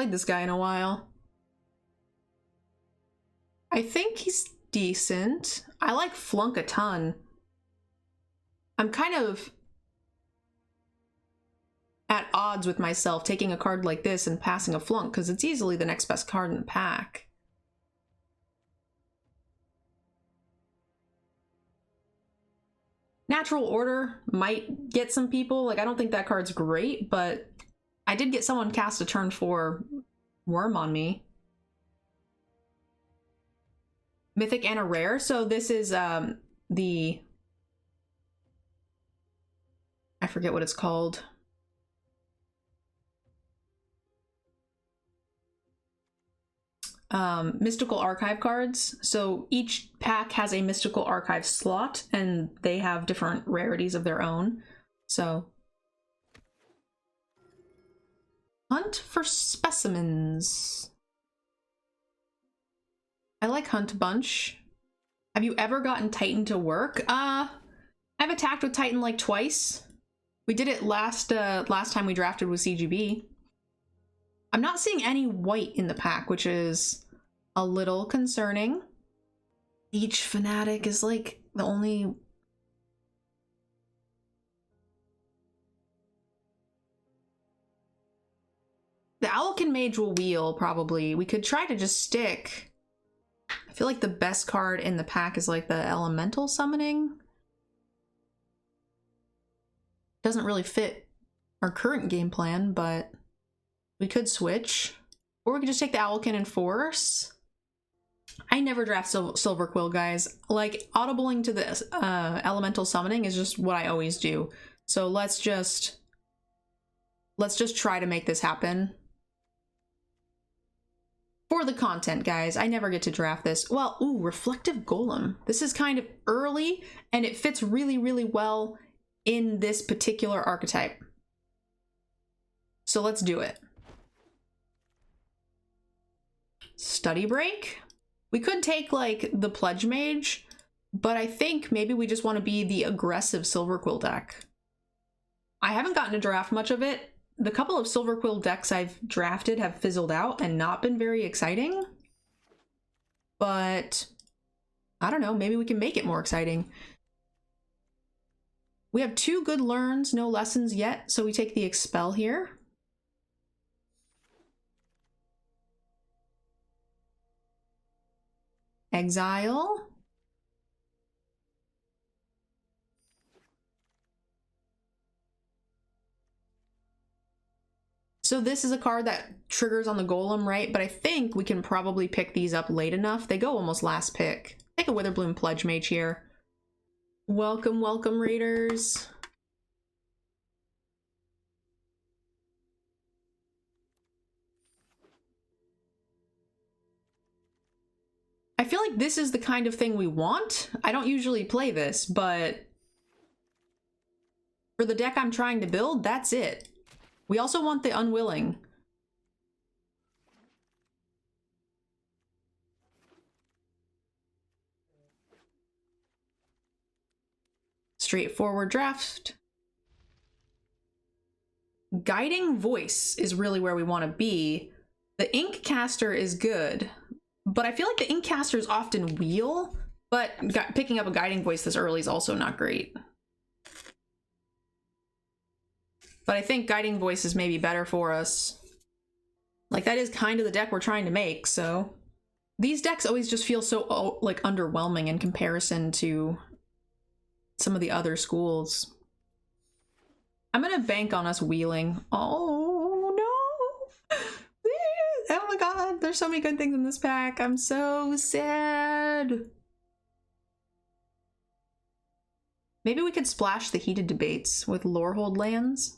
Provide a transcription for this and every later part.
played this guy in a while. I think he's decent. I like Flunk a ton. I'm kind of at odds with myself taking a card like this and passing a Flunk because it's easily the next best card in the pack. Natural Order might get some people. Like, I don't think that card's great, but I did get someone cast a turn 4 Worm on me. Mythic and a rare. So this is the... I forget what it's called. Mystical Archive cards. So each pack has a Mystical Archive slot, and they have different rarities of their own. So hunt for specimens. I like Hunt a bunch. Have you ever gotten Titan to work? I've attacked with Titan like twice. We did it last time we drafted with CGB. I'm not seeing any white in the pack, which is a little concerning. Each Fanatic is like the only... The Owlkin Mage will wheel, probably. We could try to just stick. I feel like the best card in the pack is like the Elemental Summoning. Doesn't really fit our current game plan, but we could switch. Or we could just take the Owlkin and Force. I never draft Silver Quill, guys. Like, audibling to this Elemental Summoning is just what I always do. So let's just try to make this happen. For the content, guys. I never get to draft this. Well, ooh, Reflective Golem. This is kind of early, and it fits really, really well in this particular archetype. So let's do it. Study Break. We could take, like, the Pledge Mage, but I think maybe we just want to be the aggressive Silver Quill deck. I haven't gotten to draft much of it. The couple of Silver Quill decks I've drafted have fizzled out and not been very exciting. But I don't know, maybe we can make it more exciting. We have 2 good learns, no lessons yet, so we take the Expel here. Exile. So this is a card that triggers on the Golem, right? But I think we can probably pick these up late enough. They go almost last pick. Take a Witherbloom Pledge Mage here. Welcome, welcome, Raiders. I feel like this is the kind of thing we want. I don't usually play this, but for the deck I'm trying to build, that's it. We also want the Unwilling. Straightforward draft. Guiding Voice is really where we want to be. The Ink Caster is good, but I feel like the Ink Casters often wheel, but picking up a Guiding Voice this early is also not great. But I think Guiding Voice is maybe better for us. Like, that is kind of the deck we're trying to make, so... These decks always just feel so, like, underwhelming in comparison to some of the other schools. I'm gonna bank on us wheeling. Oh, no! Oh my god, there's so many good things in this pack. I'm so sad. Maybe we could splash the Heated Debates with Lorehold lands.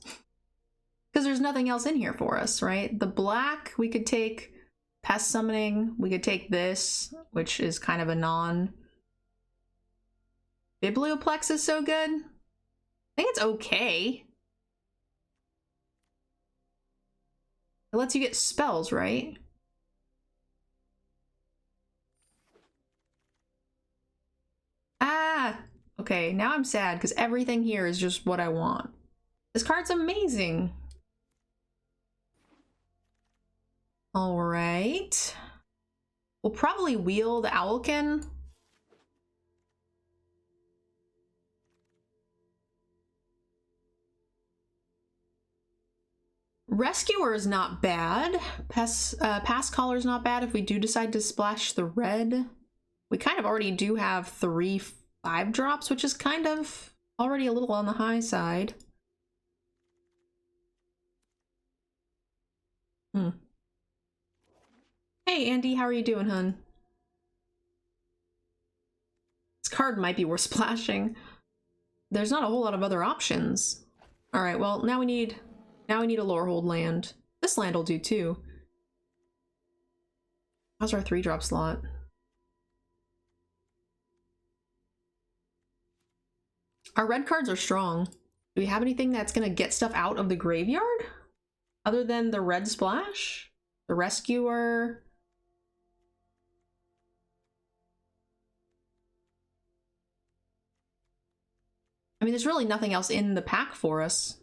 Because there's nothing else in here for us, right? The black, we could take Pest Summoning. We could take this, which is kind of a non. Biblioplex is so good. I think it's okay. It lets you get spells, right? Ah! Okay, now I'm sad because everything here is just what I want. This card's amazing. All right. We'll probably wheel the Owlkin. Rescuer is not bad. Pass Caller is not bad if we do decide to splash the red. We kind of already do have 3 5-drops, which is kind of already a little on the high side. Hey Andy, how are you doing, hun? This card might be worth splashing. There's not a whole lot of other options. All right, well, now we need a Lorehold land. This land will do too. How's our 3-drop slot? Our red cards are strong. Do we have anything that's gonna get stuff out of the graveyard? Other than the red splash? The Rescuer? I mean, there's really nothing else in the pack for us.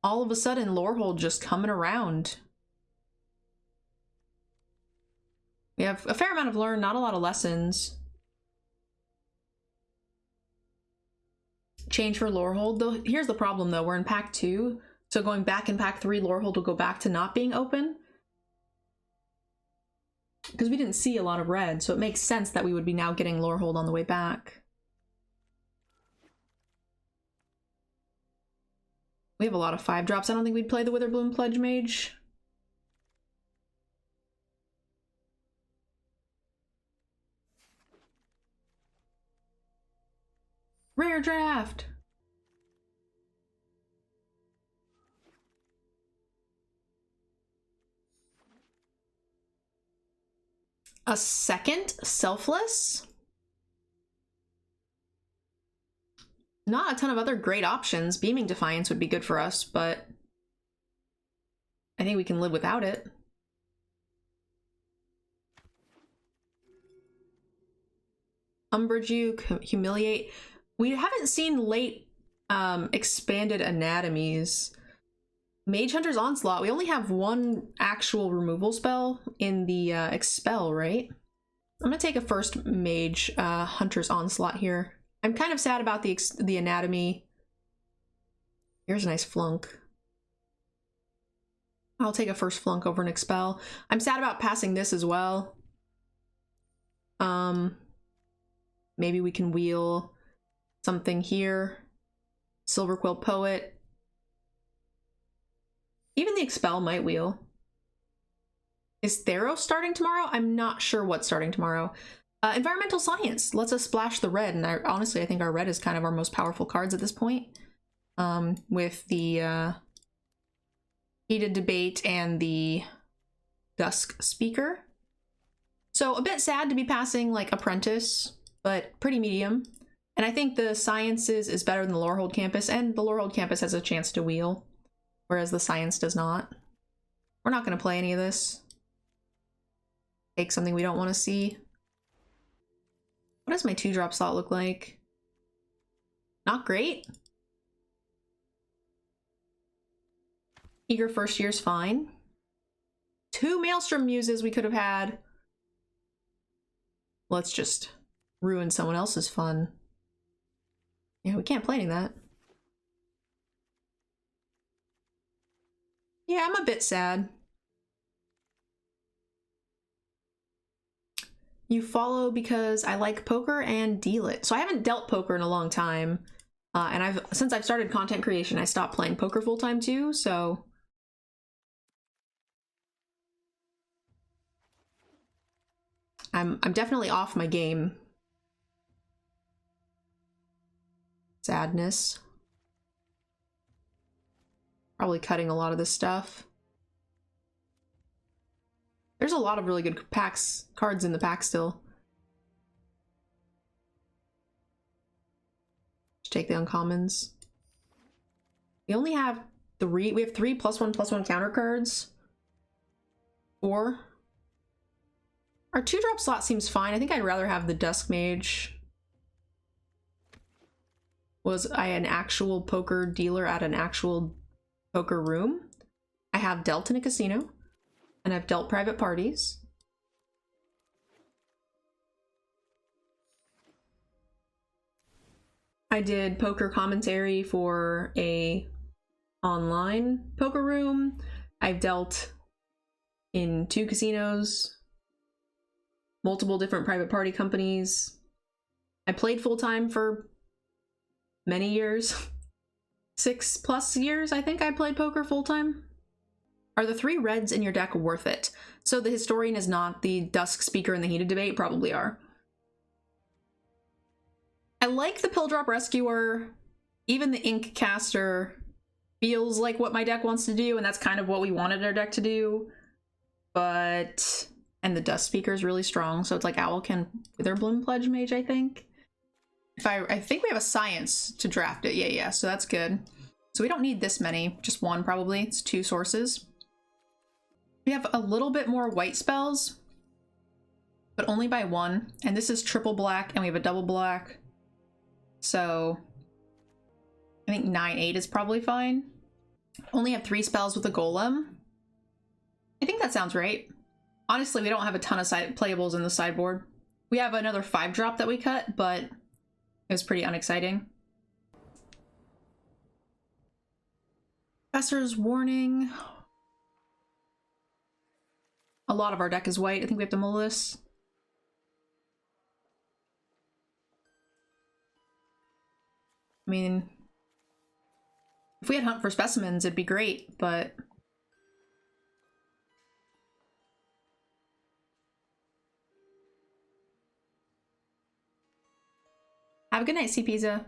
All of a sudden, Lorehold just coming around. We have a fair amount of learn, not a lot of lessons. Change for Lorehold, though. Here's the problem, though. We're in pack 2, so going back in pack 3, Lorehold will go back to not being open. Because we didn't see a lot of red, so it makes sense that we would be now getting Lorehold on the way back. We have a lot of 5-drops. I don't think we'd play the Witherbloom Pledge Mage. Rare draft! A second Selfless? Not a ton of other great options. Beaming Defiance would be good for us, but I think we can live without it. Umberjuke, Humiliate. We haven't seen late expanded anatomies. Mage Hunter's Onslaught. We only have 1 actual removal spell in the Expel, right? I'm gonna take a first Mage Hunter's Onslaught here. I'm kind of sad about the anatomy. Here's a nice flunk. I'll take a first flunk over an Expel. I'm sad about passing this as well. Maybe we can wheel something here. Silverquill Poet. Even the Expel might wheel. Is Theros starting tomorrow? I'm not sure what's starting tomorrow. Environmental Science lets us splash the red, and honestly, I think our red is kind of our most powerful cards at this point. With the Heated Debate and the Dusk Speaker. So a bit sad to be passing like Apprentice, but pretty medium. And I think the Sciences is better than the Lorehold Campus, and the Lorehold Campus has a chance to wheel, whereas the Science does not. We're not going to play any of this. Take something we don't want to see. What does my 2-drop slot look like? Not great. Eager First Year's fine. 2 Maelstrom Muses we could have had. Let's just ruin someone else's fun. Yeah, we can't play any of that. Yeah, I'm a bit sad. You follow because I like poker and deal it. So I haven't dealt poker in a long time. And since I've started content creation, I stopped playing poker full-time too, so... I'm definitely off my game. Sadness. Probably cutting a lot of this stuff. There's a lot of really good cards in the pack still. Just take the uncommons. We only have 3. We have 3 +1/+1 counter cards. 4. Our 2-drop slot seems fine. I think I'd rather have the Dusk Mage. Was I an actual poker dealer at an actual poker room? I have dealt in a casino, and I've dealt private parties. I did poker commentary for a online poker room. I've dealt in 2 casinos, multiple different private party companies. I played full-time for many years. 6+ years, I think I played poker full-time. Are the 3 reds in your deck worth it? So the Historian is not, the Dusk Speaker and the Heated Debate probably are. I like the Pilldrop Rescuer. Even the Ink Caster feels like what my deck wants to do, and that's kind of what we wanted our deck to do. But... and the Dusk Speaker is really strong, so it's like Owlkin Witherbloom Pledge Mage, I think. I think we have a Science to draft it. Yeah, so that's good. So we don't need this many, just 1 probably. It's 2 sources. We have a little bit more white spells, but only by 1. And this is triple black, and we have a double black. So I think 9/8 is probably fine. Only have 3 spells with a Golem. I think that sounds right. Honestly, we don't have a ton of playables in the sideboard. We have another 5-drop that we cut, but it was pretty unexciting. Professor's Warning. A lot of our deck is white. I think we have to mull this. I mean, if we had Hunt for Specimens, it'd be great, but... have a good night, C-Pizza.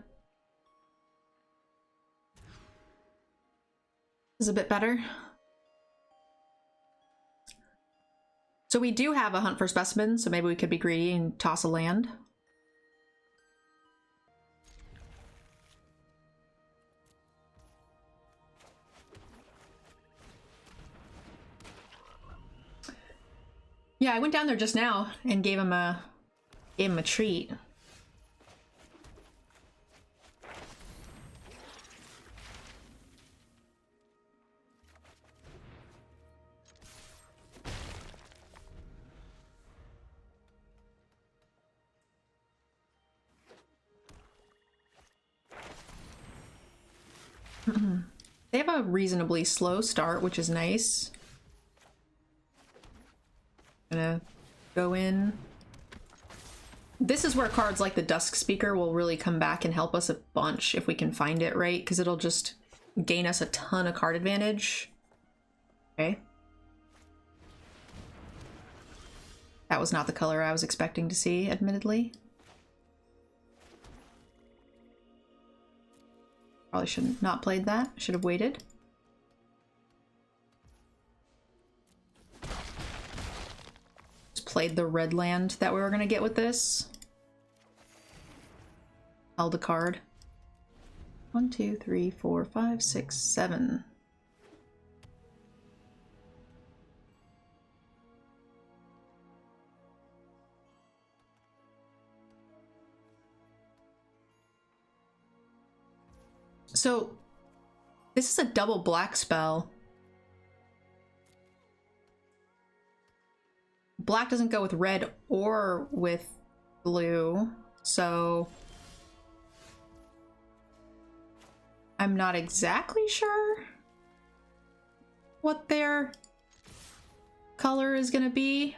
This is a bit better. So we do have a Hunt for Specimens, so maybe we could be greedy and toss a land. Yeah, I went down there just now and gave him a treat. They have a reasonably slow start, which is nice. Gonna go in. This is where cards like the Dusk Speaker will really come back and help us a bunch if we can find it, right? Because it'll just gain us a ton of card advantage. Okay. That was not the color I was expecting to see, admittedly. Probably should not played that. Should have waited. Just played the red land that we were gonna get with this. Held a card. 1, 2, 3, 4, 5, 6, 7. So, this is a double black spell. Black doesn't go with red or with blue, so I'm not exactly sure what their color is gonna be.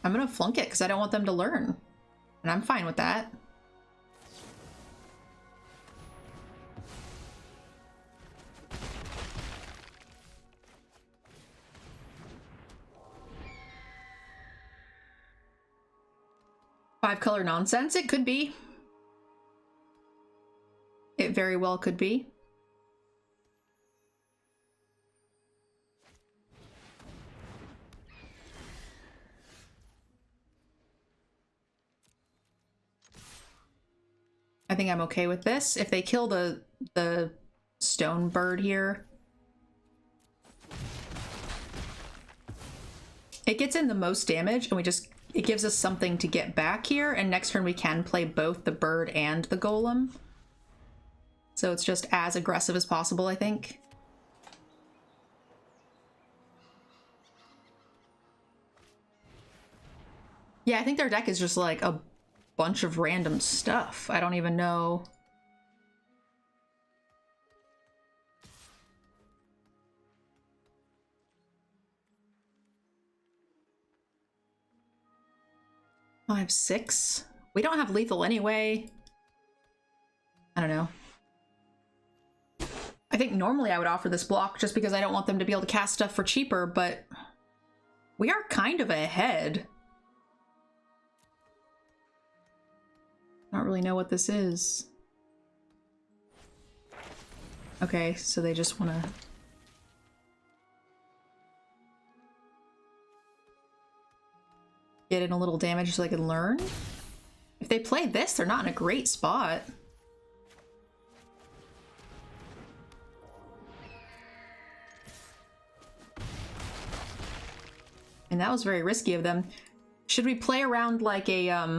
I'm gonna flunk it because I don't want them to learn. And I'm fine with that. Five-color nonsense? It could be. It very well could be. I think I'm okay with this. If they kill the stone bird here, it gets in the most damage and we just it gives us something to get back here, and next turn we can play both the bird and the golem. So it's just as aggressive as possible, I think. Yeah, I think their deck is just like a bunch of random stuff. I don't even know. I have 6. We don't have lethal anyway. I don't know. I think normally I would offer this block just because I don't want them to be able to cast stuff for cheaper, but we are kind of ahead. I don't really know what this is. Okay, so they just want to... get in a little damage so they can learn? If they play this, they're not in a great spot. And that was very risky of them. Should we play around like a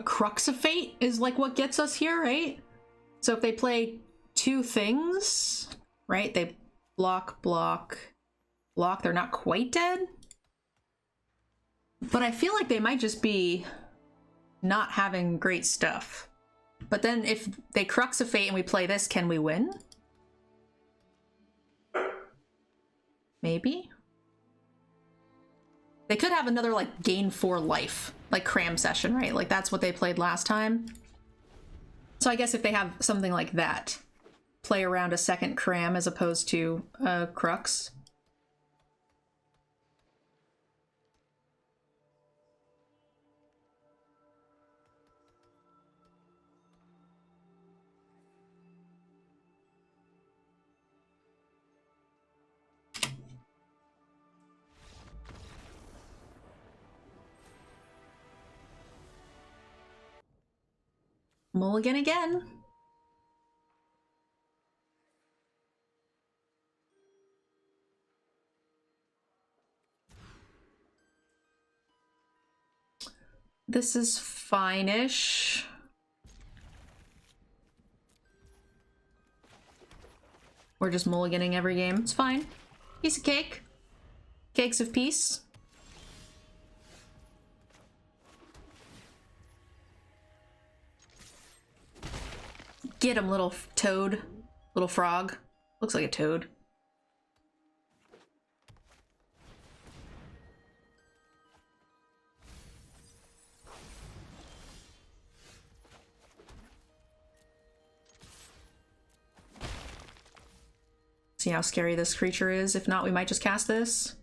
Crux of Fate is like what gets us here, right? So if they play 2 things, right? They block, block, block. They're not quite dead. But I feel like they might just be not having great stuff. But then if they Crux of Fate and we play this, can we win? Maybe? They could have another, like, gain 4 life. Like Cram Session, right? Like, that's what they played last time. So I guess if they have something like that, play around a second Cram as opposed to Crux. Mulligan again. This is fine-ish. We're just mulliganing every game. It's fine. Piece of cake. Cakes of peace. Get him, little toad. Little frog. Looks like a toad. See how scary this creature is. If not, we might just cast this.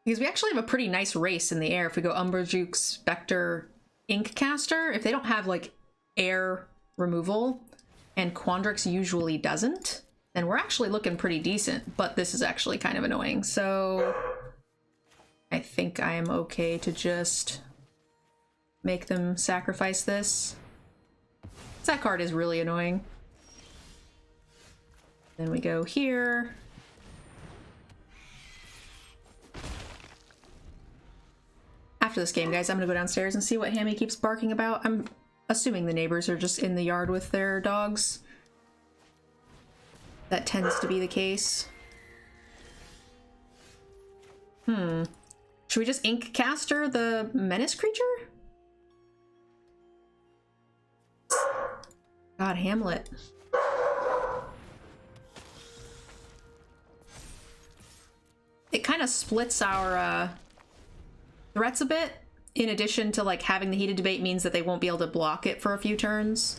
Because we actually have a pretty nice race in the air if we go Umberjuke, Spectre, Ink Caster. If they don't have, like, air removal, and Quandrix usually doesn't, then we're actually looking pretty decent, but this is actually kind of annoying, so I think I am okay to just make them sacrifice this. That card is really annoying. Then we go here. After this game, guys, I'm gonna go downstairs and see what Hammy keeps barking about. I'm assuming the neighbors are just in the yard with their dogs. That tends to be the case. Should we just Ink Caster the Menace creature? God, Hamlet. It kind of splits our threats a bit. In addition to, like, having the heated debate means that they won't be able to block it for a few turns.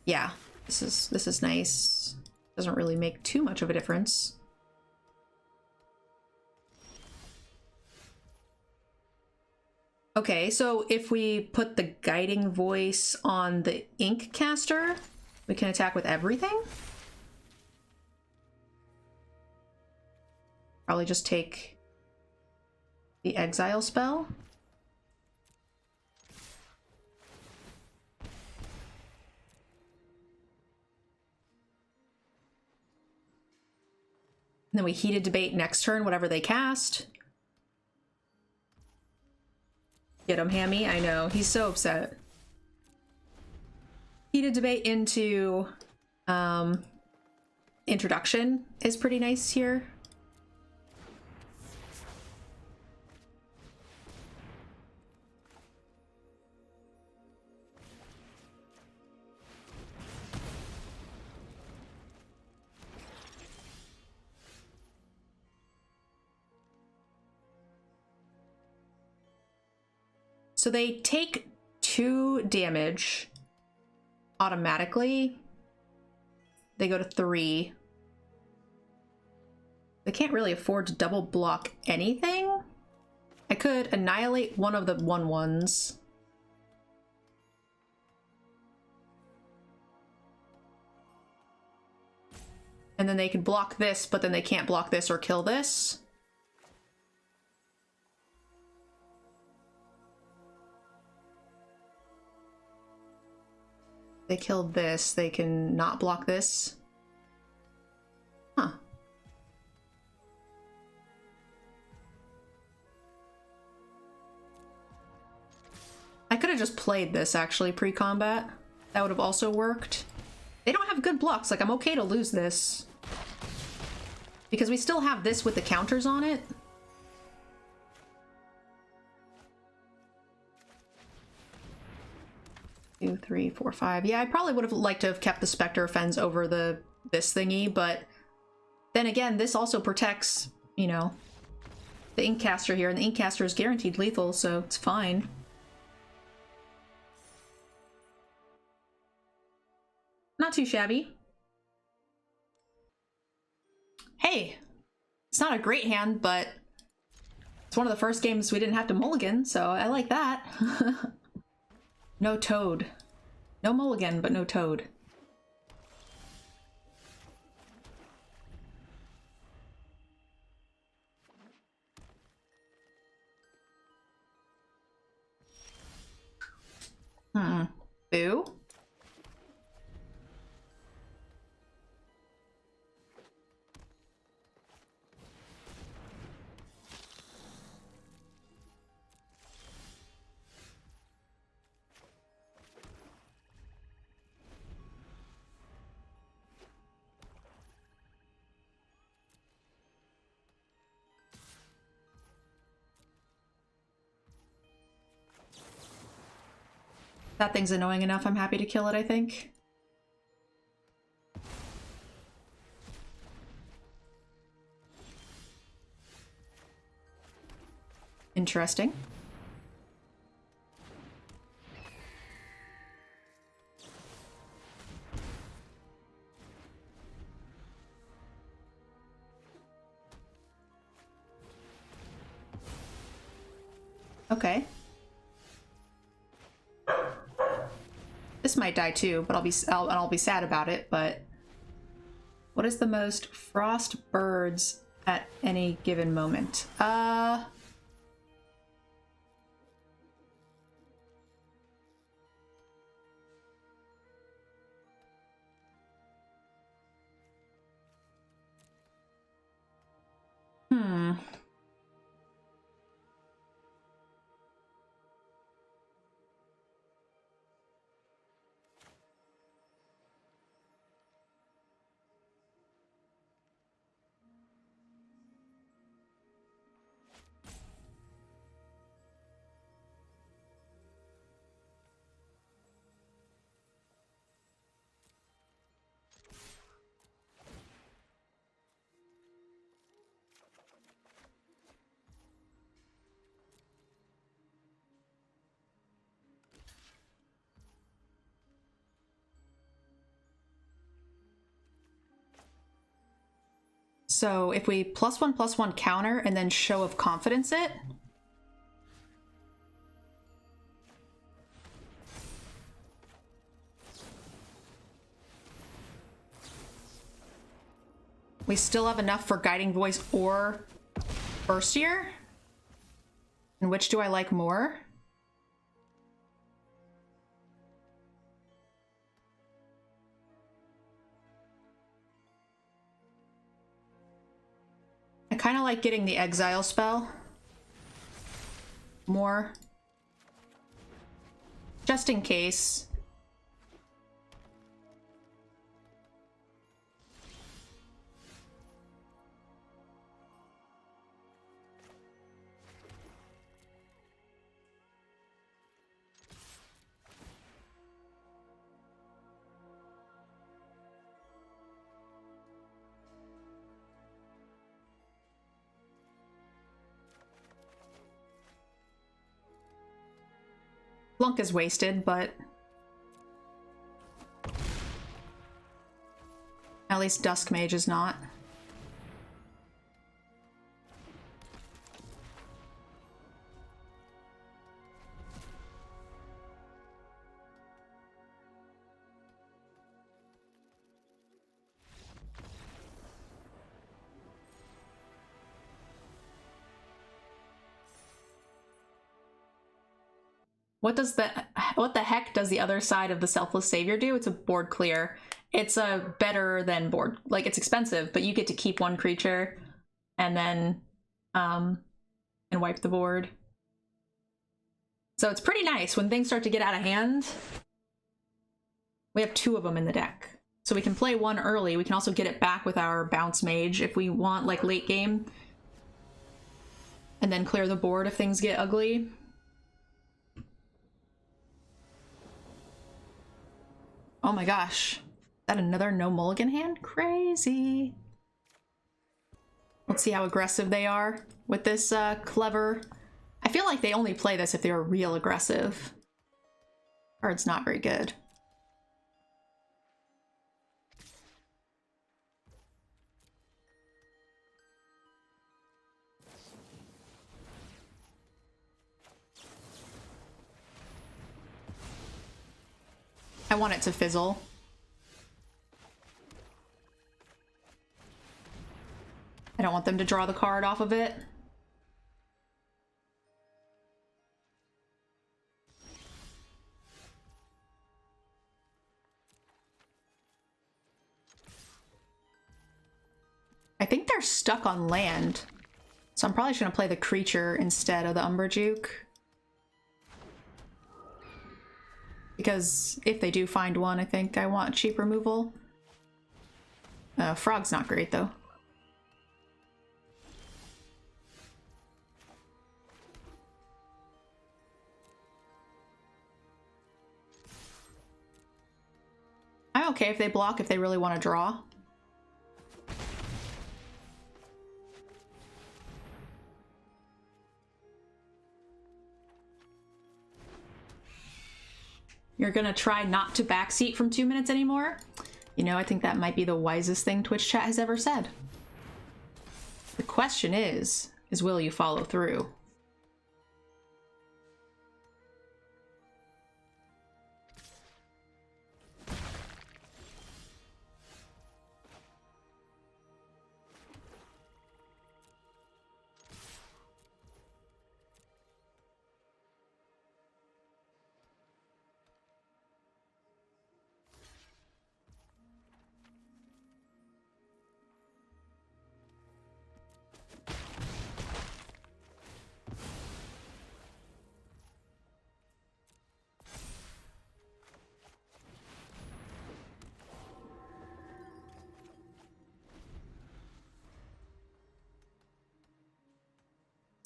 Yeah, this is nice. Doesn't really make too much of a difference. Okay, so if we put the Guiding Voice on the Ink Caster, we can attack with everything? Probably just take the exile spell. And then we heated debate next turn, whatever they cast. Get him, Hammy. I know. He's so upset. Heated debate into introduction is pretty nice here. So they take 2 damage automatically. They go to 3. They can't really afford to double block anything. I could annihilate one of the 1/1s. And then they could block this, but then they can't block this or kill this. They killed this, they can not block this. Huh. I could have just played this actually pre-combat. That would have also worked. They don't have good blocks, like I'm okay to lose this. Because we still have this with the counters on it. 2, 3, 4, 5. Yeah, I probably would have liked to have kept the Spectre Fens over this thingy, but then again, this also protects, you know, the Inkcaster here, and the Inkcaster is guaranteed lethal, so it's fine. Not too shabby. Hey, it's not a great hand, but it's one of the first games we didn't have to mulligan, so I like that. No Toad. No mulligan, but no Toad. Boo? That thing's annoying enough, I'm happy to kill it, I think. Interesting. Okay. This might die too, but I'll be sad about it, but what is the most frost birds at any given moment? So if we +1/+1 counter and then Show of Confidence it, we still have enough for Guiding Voice or First Year? And which do I like more? kind of like getting the exile spell more. Just in case. Blunk is wasted, but at least Dusk Mage is not. What the heck does the other side of the Selfless Savior do? It's a board clear. It's a better than board, like it's expensive, but you get to keep one creature and then and wipe the board. So it's pretty nice when things start to get out of hand. We have 2 of them in the deck. So we can play one early. We can also get it back with our Bounce Mage if we want, like late game. And then clear the board if things get ugly. Oh my gosh. Is that another no mulligan hand? Crazy. Let's see how aggressive they are with this clever. I feel like they only play this if they're real aggressive. Card's not very good. I want it to fizzle. I don't want them to draw the card off of it. I think they're stuck on land, so I'm probably just gonna play the creature instead of the Umberjuke. Because if they do find one, I think I want cheap removal. Frog's not great, though. I'm okay if they block if they really want to draw. You're gonna try not to backseat from 2 minutes anymore? You know, I think that might be the wisest thing Twitch chat has ever said. The question is will you follow through?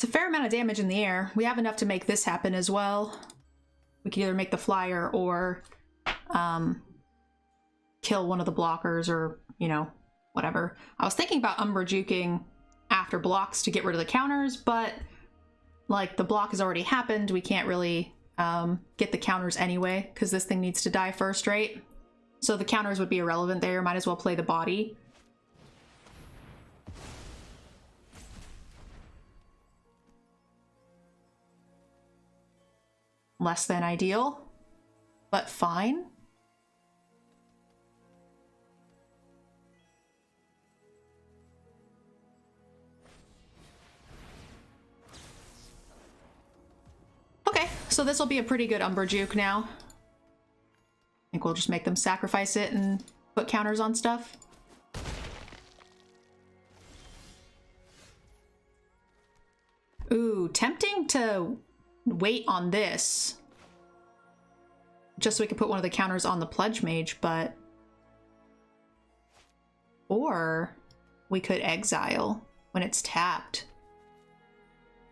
It's a fair amount of damage in the air. We have enough to make this happen as well. We can either make the flyer or kill one of the blockers or, you know, whatever. I was thinking about Umberjuking after blocks to get rid of the counters, but like the block has already happened. We can't really get the counters anyway because this thing needs to die first, right? So the counters would be irrelevant there. Might as well play the body. Less than ideal, but fine. Okay, so this will be a pretty good Umberjuke now. I think we'll just make them sacrifice it and put counters on stuff. Ooh, tempting to wait on this. Just so we could put one of the counters on the Pledge Mage, but... Or we could exile when it's tapped.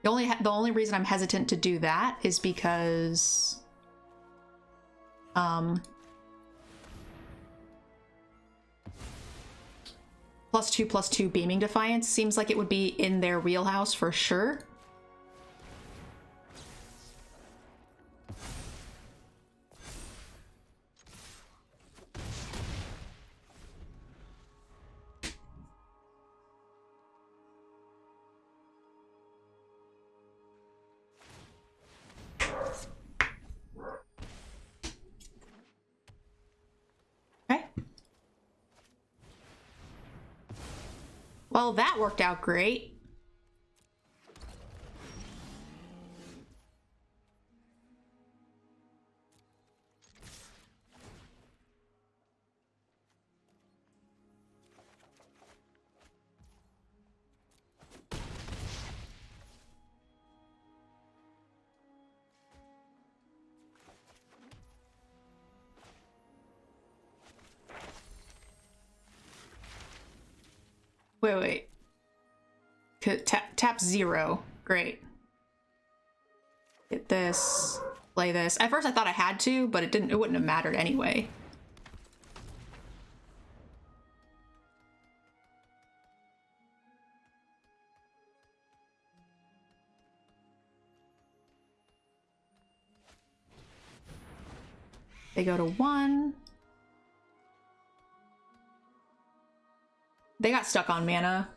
The only reason I'm hesitant to do that is because... +2/+2 Beaming Defiance seems like it would be in their wheelhouse for sure. Well, that worked out great. Wait. Tap 0. Great. Get this. Play this. At first I thought I had to, but it wouldn't have mattered anyway. They go to 1. They got stuck on mana.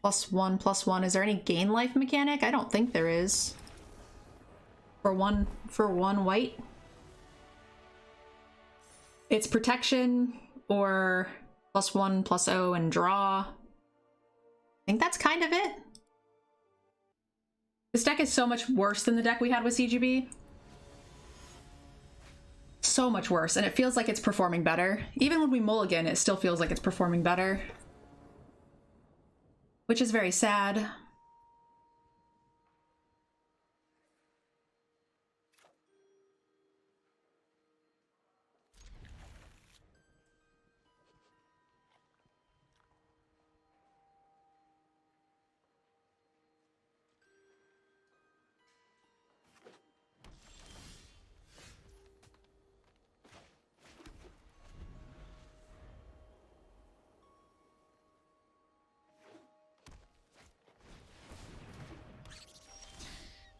+1/+1. Is there any gain life mechanic? I don't think there is. For one white. It's protection or +1/+0 and draw. I think that's kind of it. This deck is so much worse than the deck we had with CGB. So much worse, and it feels like it's performing better. Even when we mulligan, it still feels like it's performing better. Which is very sad.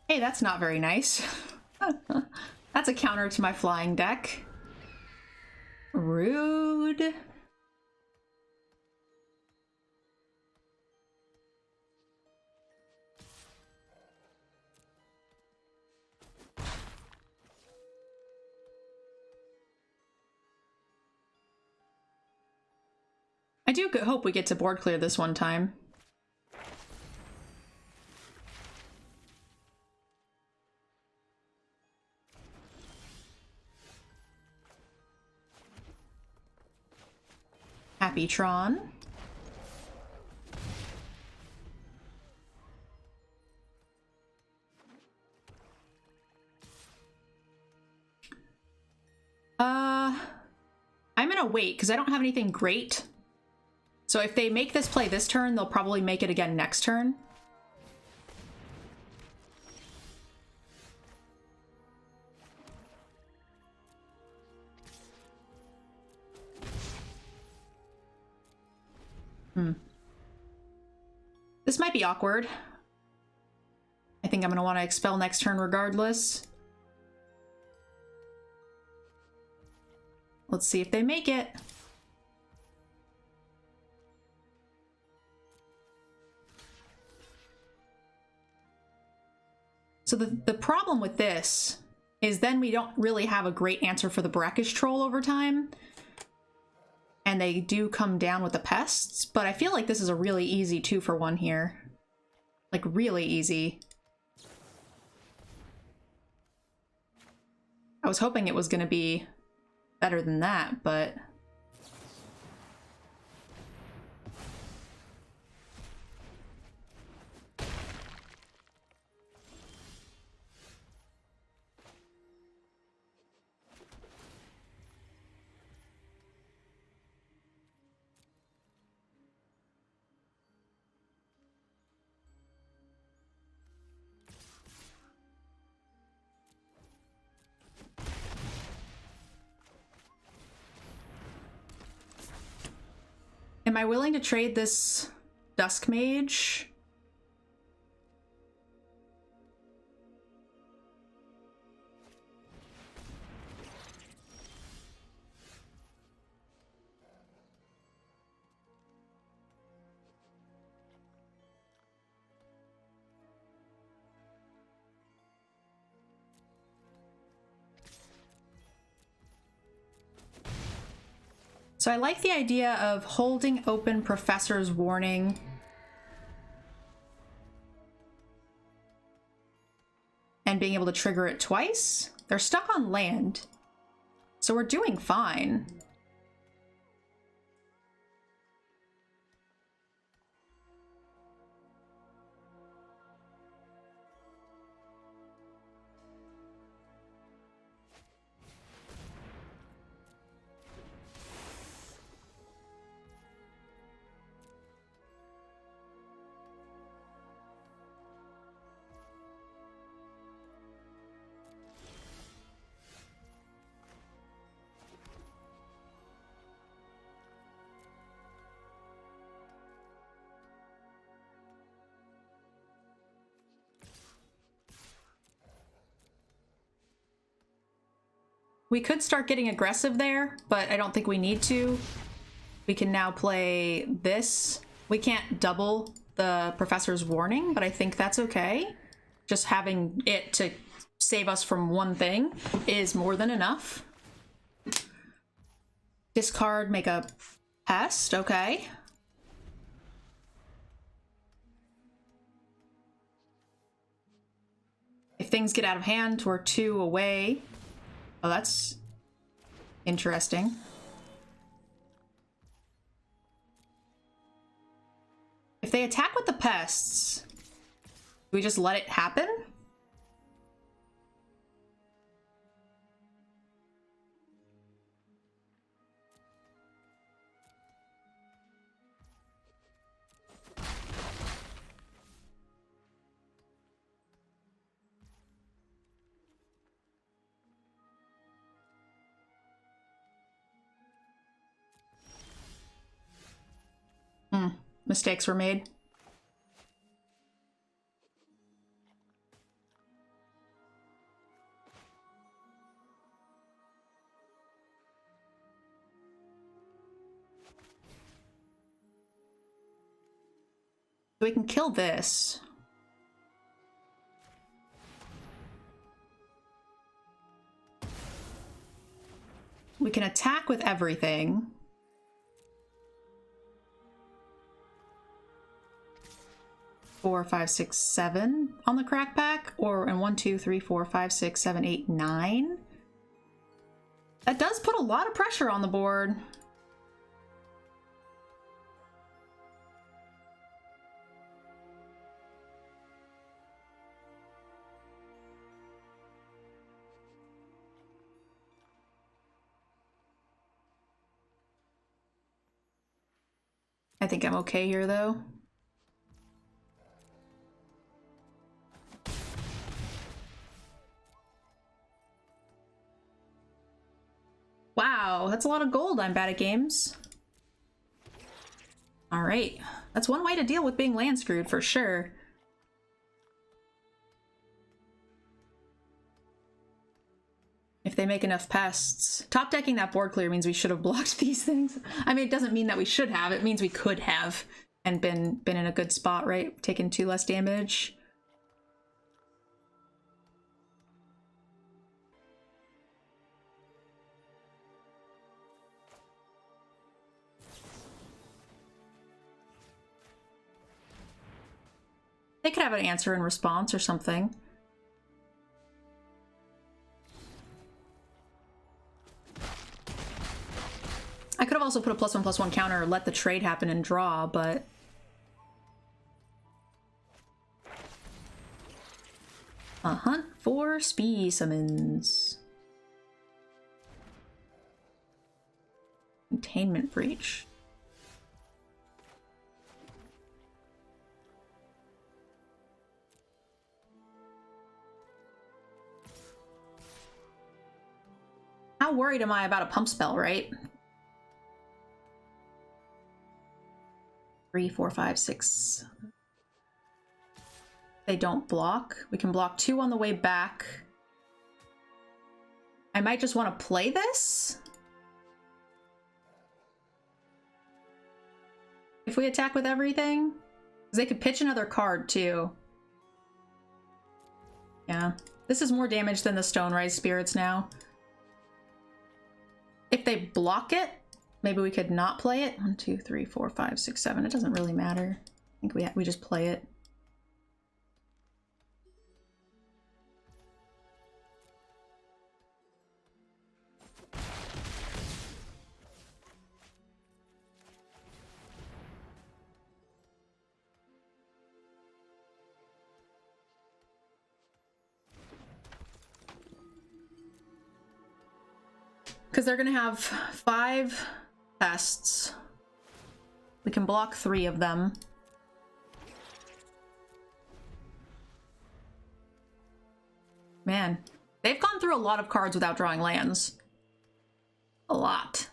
Hey, that's not very nice. That's a counter to my flying deck. Rude. I do hope we get to board clear this one time. Happy Tron. I'm gonna wait because I don't have anything great. So if they make this play this turn, they'll probably make it again next turn. This might be awkward. I think I'm gonna want to expel next turn regardless. Let's see if they make it. So the problem with this is then we don't really have a great answer for the Brackish Troll over time. And they do come down with the pests, but I feel like this is a really easy 2-for-1 here. Like, really easy. I was hoping it was gonna be better than that, but... Am I willing to trade this Dusk Mage? So I like the idea of holding open Professor's Warning. And being able to trigger it twice. They're stuck on land. So we're doing fine. We could start getting aggressive there, but I don't think we need to. We can now play this. We can't double the Professor's Warning, but I think that's okay. Just having it to save us from one thing is more than enough. Discard, make a pest, okay. If things get out of hand, we're 2 away. Oh, that's interesting. If they attack with the pests, do we just let it happen? Mistakes were made. We can kill this. We can attack with everything. Four, five, six, 7 on the crack pack, or in 1, 2, 3, 4, 5, 6, 7, 8, 9. That does put a lot of pressure on the board. I think I'm okay here, though. Wow, that's a lot of gold. I'm bad at games. All right, that's one way to deal with being land screwed for sure. If they make enough pests. Top decking that board clear means we should have blocked these things. I mean, it doesn't mean that we should have. It means we could have and been in a good spot, right? Taken 2 less damage. They could have an answer and response or something. I could have also put a +1/+1 counter or let the trade happen and draw, but... A hunt for speed summons. Containment breach. How worried am I about a pump spell, right? 3, 4, 5, 6. They don't block. We can block 2 on the way back. I might just want to play this. If we attack with everything. Because they could pitch another card too. Yeah. This is more damage than the Stone-Rise Spirits now. If they block it, maybe we could not play it. 1, 2, 3, 4, 5, 6, 7. It doesn't really matter. I think we just play it. Because they're going to have 5 pests. We can block 3 of them. Man, they've gone through a lot of cards without drawing lands. A lot.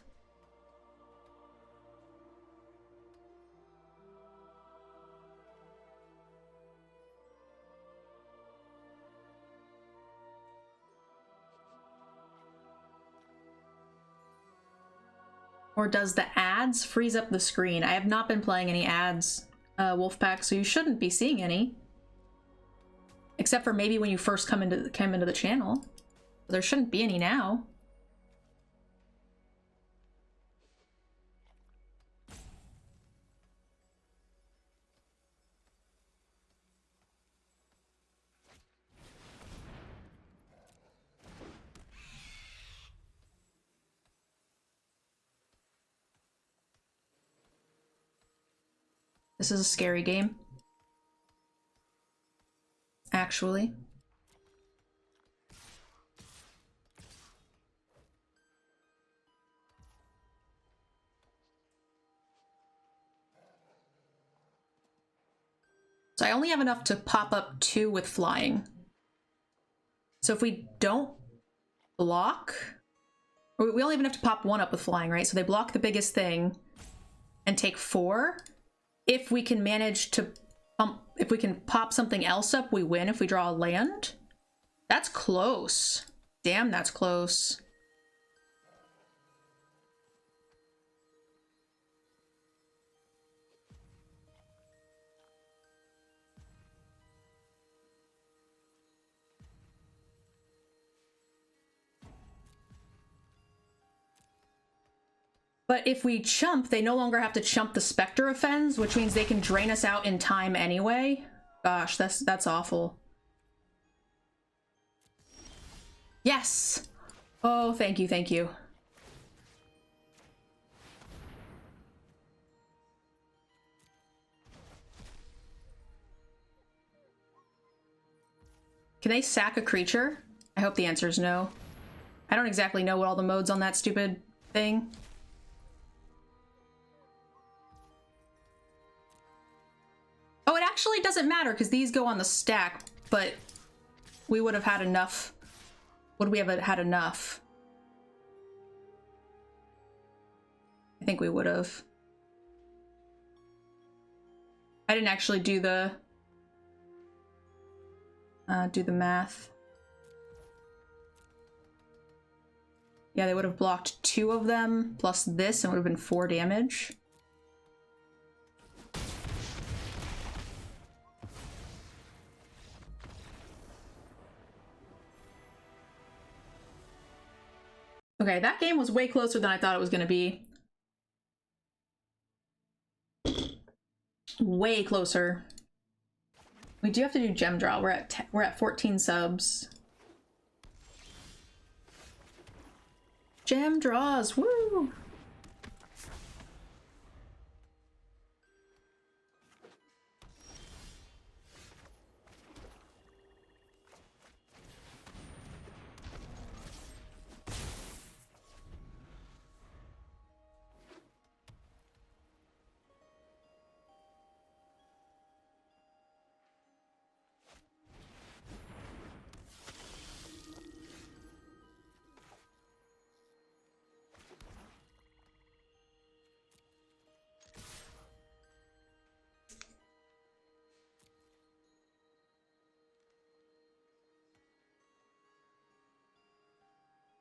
Or does the ads freeze up the screen? I have not been playing any ads, Wolfpack, so you shouldn't be seeing any. Except for maybe when you first came into the channel. There shouldn't be any now. This is a scary game. Actually. So I only have enough to pop up 2 with flying. So if we don't block, or we only have enough to pop 1 up with flying, right? So they block the biggest thing and take 4. If we can manage to if we can pop something else up, we win if we draw a land. That's close. Damn, that's close. But if we chump, they no longer have to chump the Spectre of Fens, which means they can drain us out in time anyway. Gosh, that's awful. Yes! Oh, thank you, thank you. Can they sack a creature? I hope the answer is no. I don't exactly know what all the modes on that stupid thing. Oh, it actually doesn't matter because these go on the stack, but we would have had enough. Would we have had enough? I think we would have. I didn't actually do the math. Yeah, they would have blocked 2 of them plus this and it would have been 4 damage. Okay, that game was way closer than I thought it was going to be. Way closer. We do have to do gem draw. We're at 14 subs. Gem draws, woo!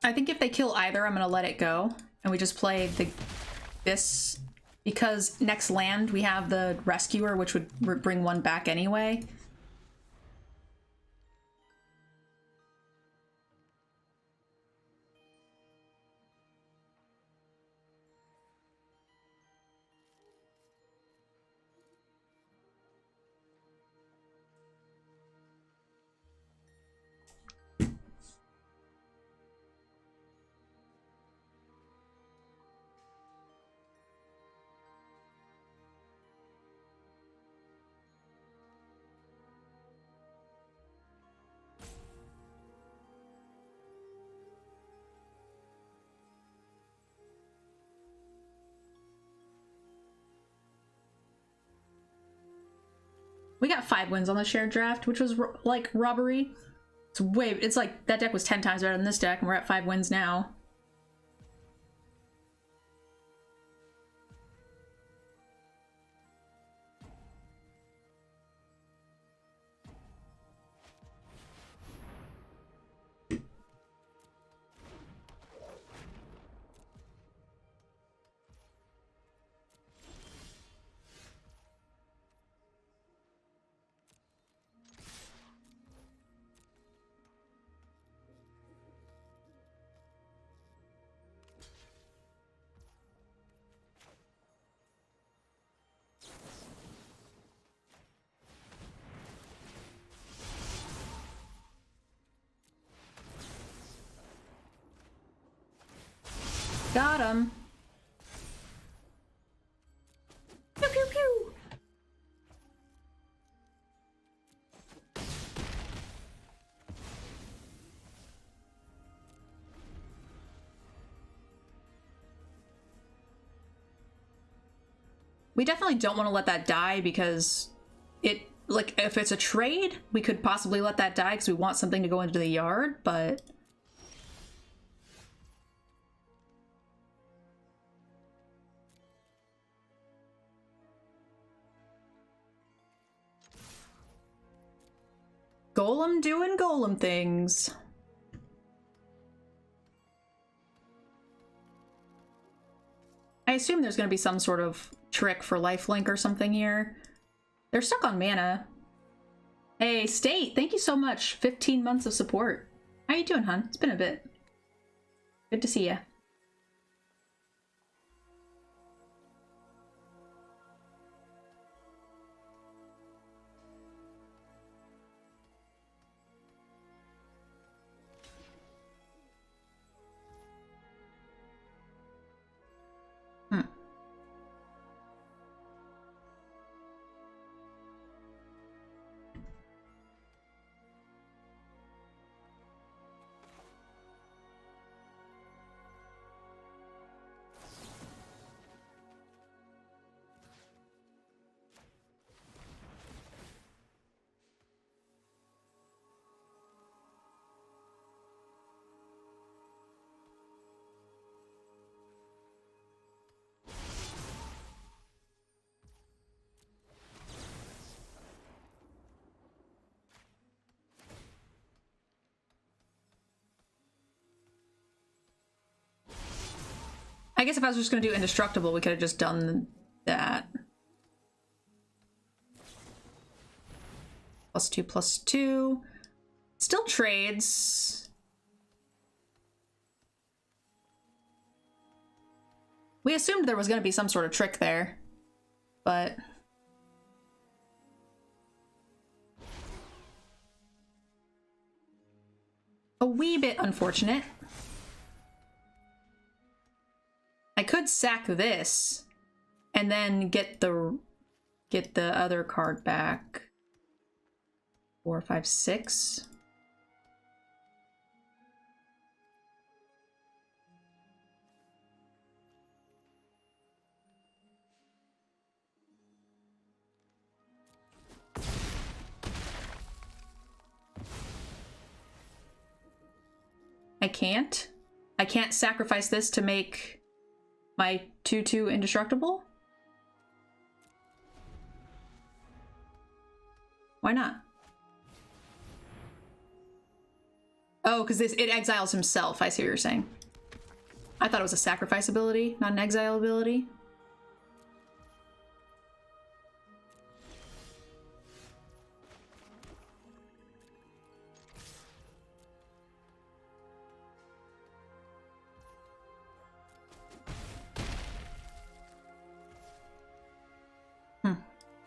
I think if they kill either, I'm gonna let it go. And we just play this, because next land we have the Rescuer, which would bring one back anyway. We got 5 wins on the shared draft, which was like robbery. It's like that deck was 10 times better than this deck, and we're at 5 wins now. Got him. Pew pew pew. We definitely don't want to let that die, because it, like, if it's a trade, we could possibly let that die because we want something to go into the yard, but... Golem doing golem things. I assume there's going to be some sort of trick for lifelink or something here. They're stuck on mana. Hey, State, thank you so much. 15 months of support. How you doing, hun? It's been a bit. Good to see ya. I guess if I was just going to do indestructible, we could have just done that. +2/+2. Still trades. We assumed there was going to be some sort of trick there, but... a wee bit unfortunate. I could sack this and then get the other card back. 4, 5, 6. I can't. I can't sacrifice this to make my 2/2 indestructible? Why not? Oh, because it exiles himself. I see what you're saying. I thought it was a sacrifice ability, not an exile ability.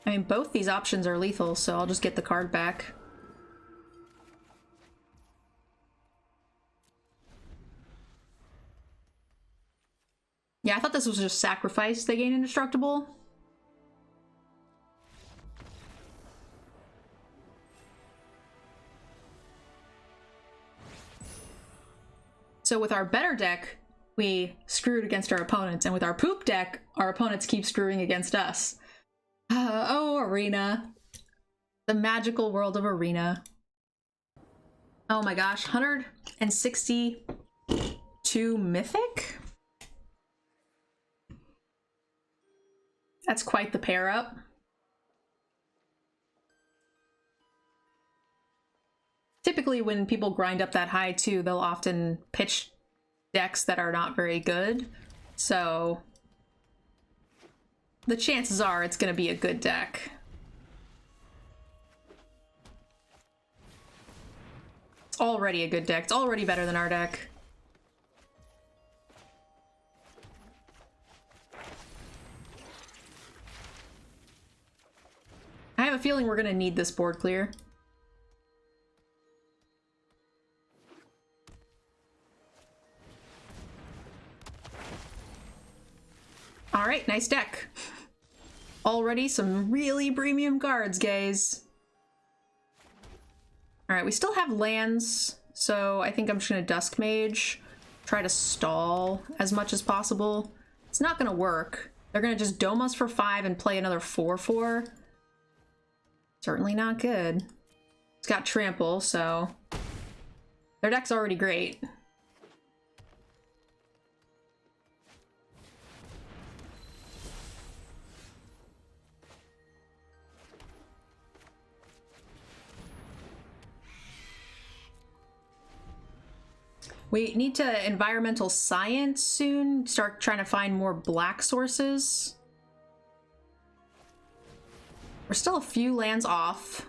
I mean, both these options are lethal, so I'll just get the card back. Yeah, I thought this was just sacrifice. They gain indestructible. So with our better deck, we screwed against our opponents, and with our poop deck, our opponents keep screwing against us. Oh, Arena. The magical world of Arena. Oh my gosh, 162 Mythic? That's quite the pair up. Typically when people grind up that high too, they'll often pitch decks that are not very good. So the chances are it's gonna be a good deck. It's already a good deck. It's already better than our deck. I have a feeling we're gonna need this board clear. All right, nice deck. Already some really premium cards, guys. All right, we still have lands, so I think I'm just gonna Dusk Mage, try to stall as much as possible. It's not gonna work. They're gonna just dome us for 5 and play another 4/4. Certainly not good. It's got Trample, so their deck's already great. We need to environmental science soon, start trying to find more black sources. We're still a few lands off.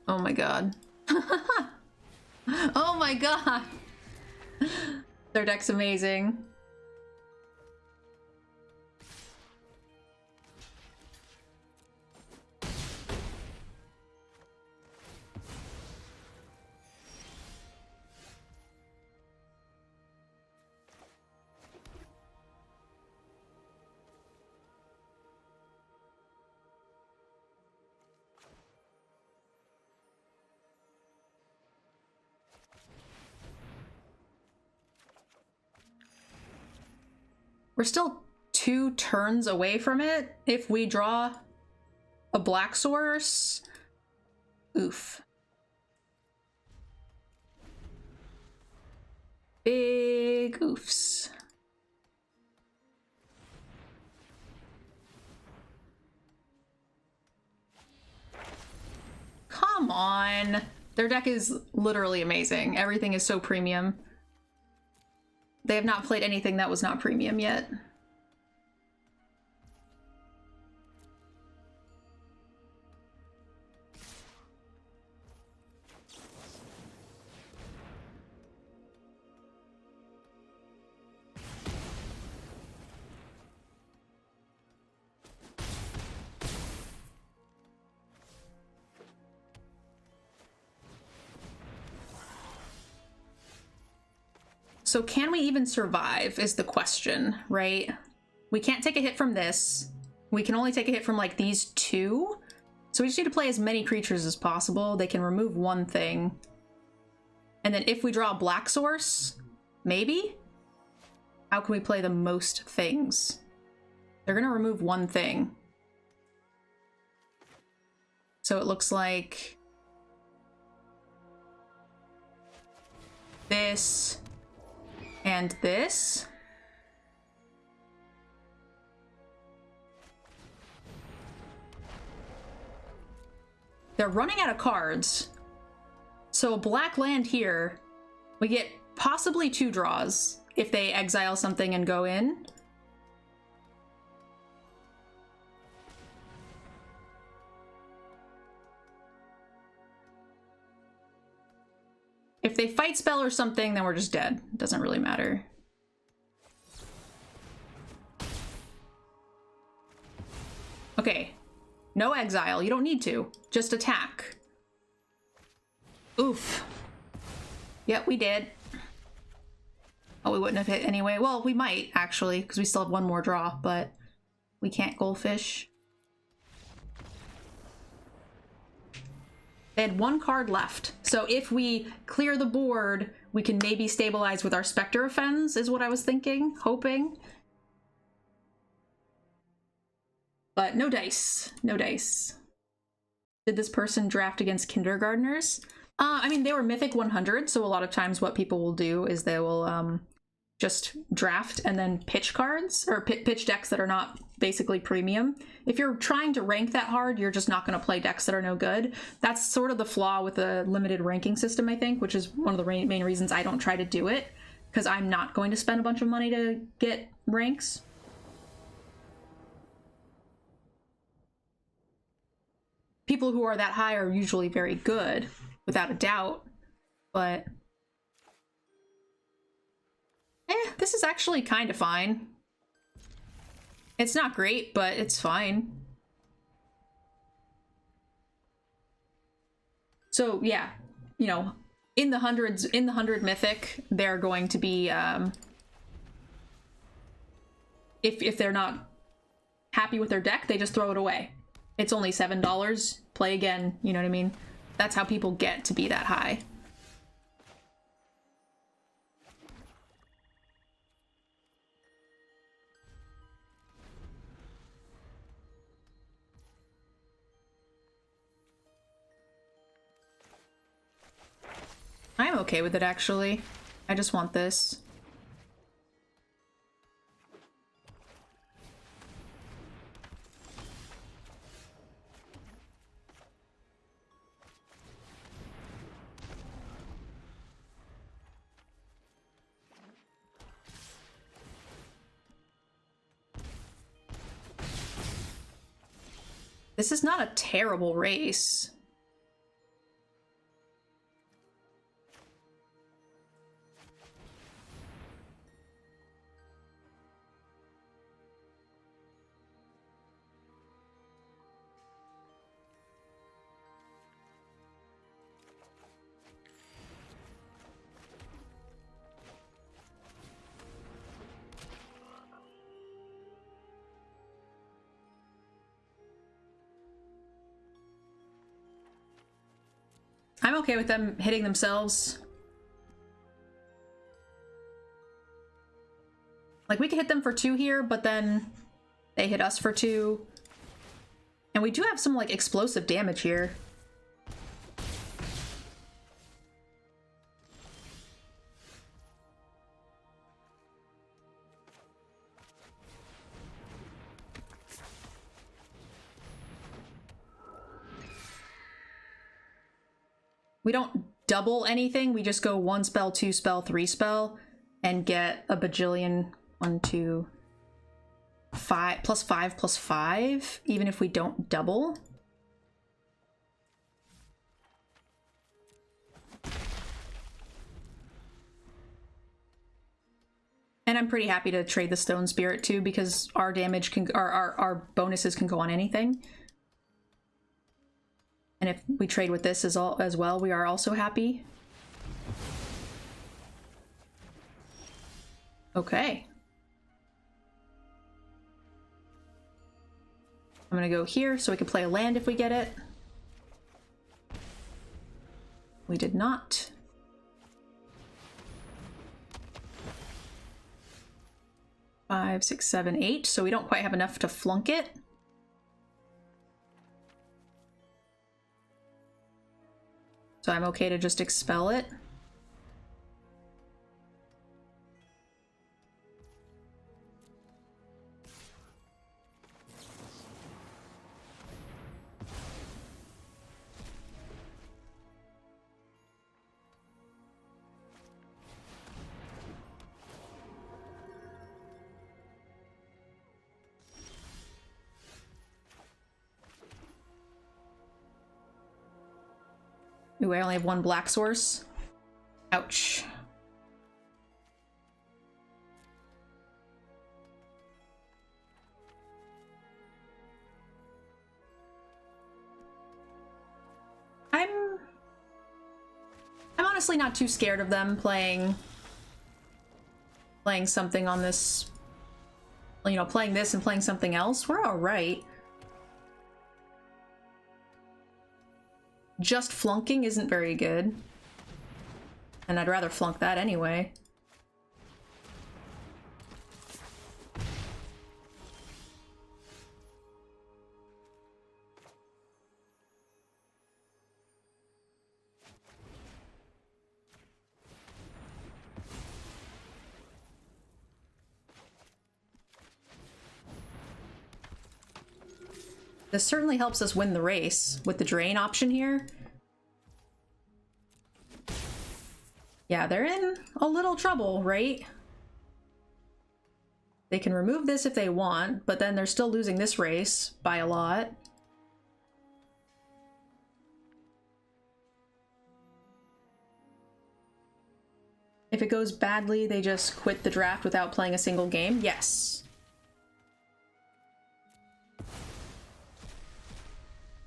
Oh my god. Oh my god! Their deck's amazing. We're still 2 turns away from it if we draw a black source. Oof. Big oofs. Come on. Their deck is literally amazing. Everything is so premium. They have not played anything that was not premium yet. So can we even survive is the question, right? We can't take a hit from this. We can only take a hit from like these 2. So we just need to play as many creatures as possible. They can remove 1 thing. And then if we draw a black source, maybe? How can we play the most things? They're gonna remove 1 thing. So it looks like this and this. They're running out of cards. So a black land here, we get possibly 2 draws if they exile something and go in. If they fight spell or something, then we're just dead. It doesn't really matter. Okay. No exile. You don't need to. Just attack. Oof. Yep, we did. Oh, we wouldn't have hit anyway. Well, we might, actually, because we still have 1 more draw, but we can't goldfish. They had 1 card left. So if we clear the board, we can maybe stabilize with our Spectre of Fens, is what I was thinking, hoping. But no dice. No dice. Did this person draft against kindergartners? I mean, they were Mythic 100, so a lot of times what people will do is they will just draft and then pitch cards, or pitch decks that are not basically premium. If you're trying to rank that hard, you're just not going to play decks that are no good. That's sort of the flaw with the limited ranking system, I think, which is one of the main reasons I don't try to do it, because I'm not going to spend a bunch of money to get ranks. People who are that high are usually very good, without a doubt, but this is actually kind of fine. It's not great, but it's fine. So yeah, you know, in the hundreds, in the 100 mythic, they're going to be, if they're not happy with their deck, they just throw it away. It's only $7, play again, you know what I mean? That's how people get to be that high. I'm okay with it, actually. I just want this. This is not a terrible race. I'm okay with them hitting themselves. Like, we could hit them for 2 here, but then they hit us for 2. And we do have some, like, explosive damage here. We don't double anything, we just go 1 spell, 2 spell, 3 spell, and get a bajillion 1, 2, 5, +5, +5, even if we don't double. And I'm pretty happy to trade the Stone Spirit too, because our damage can, our bonuses can go on anything. And if we trade with this as well, we are also happy. Okay. I'm gonna go here so we can play a land if we get it. We did not. Five, 6, 7, 8, so we don't quite have enough to flunk it. So I'm okay to just expel it. Ooh, I only have one black source. Ouch. I'm honestly not too scared of them playing something on this, you know, playing this and playing something else. We're all right. Just flunking isn't very good. And I'd rather flunk that anyway. This certainly helps us win the race with the drain option here. Yeah, they're in a little trouble, right? They can remove this if they want, but then they're still losing this race by a lot. If it goes badly, they just quit the draft without playing a single game? Yes.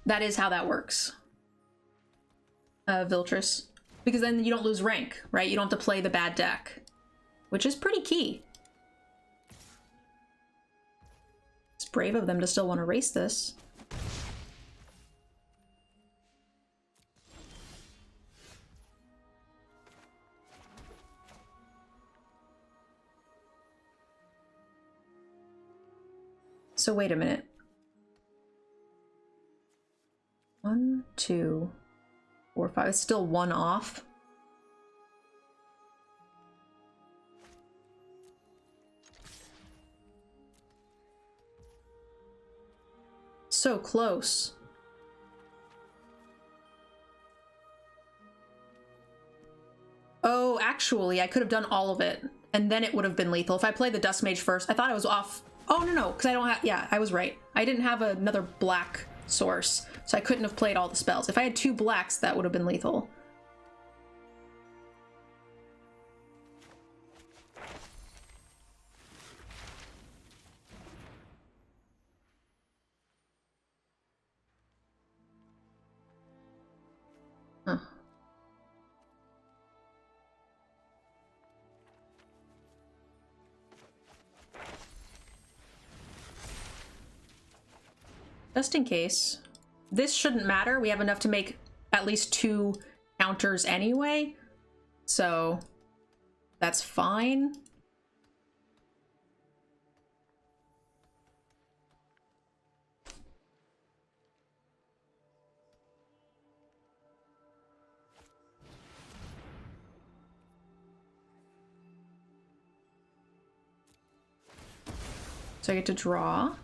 That is how that works. Viltrus. Because then you don't lose rank, right? You don't have to play the bad deck. Which is pretty key. It's brave of them to still want to race this. So wait a minute. 1, 2, 4, 5. It's still one off. So close. Oh, actually, I could have done all of it, and then it would have been lethal. If I played the Dust Mage first, I thought I was off. Oh, no, because I don't have... Yeah, I was right. I didn't have another black source, so I couldn't have played all the spells. If I had 2 blacks, that would have been lethal. Huh. Just in case. This shouldn't matter. We have enough to make at least 2 counters anyway. So that's fine. So I get to draw.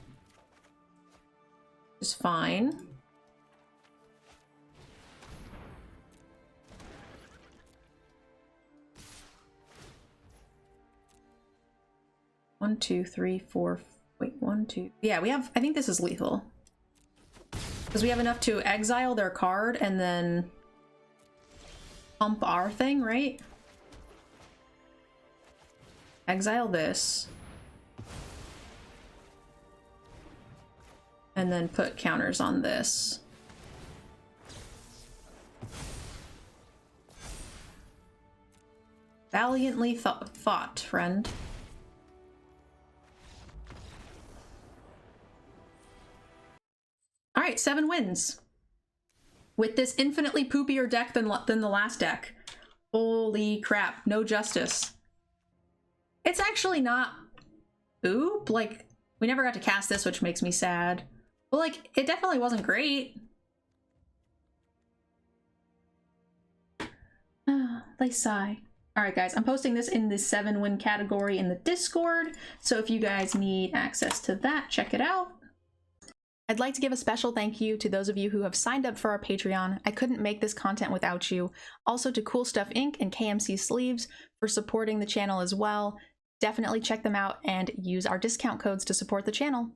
Is fine. One, two, three, four. Wait, 1, 2. Yeah, we have. I think this is lethal because we have enough to exile their card and then pump our thing, right? Exile this. And then put counters on this. Valiantly fought, friend. All right, 7 wins. With this infinitely poopier deck than the last deck. Holy crap, no justice. It's actually not... Oop, like, we never got to cast this, which makes me sad. But, like, it definitely wasn't great. They sigh. Alright guys, I'm posting this in the 7-win category in the Discord, so if you guys need access to that, check it out. I'd like to give a special thank you to those of you who have signed up for our Patreon. I couldn't make this content without you. Also to Cool Stuff Inc. and KMC Sleeves for supporting the channel as well. Definitely check them out and use our discount codes to support the channel.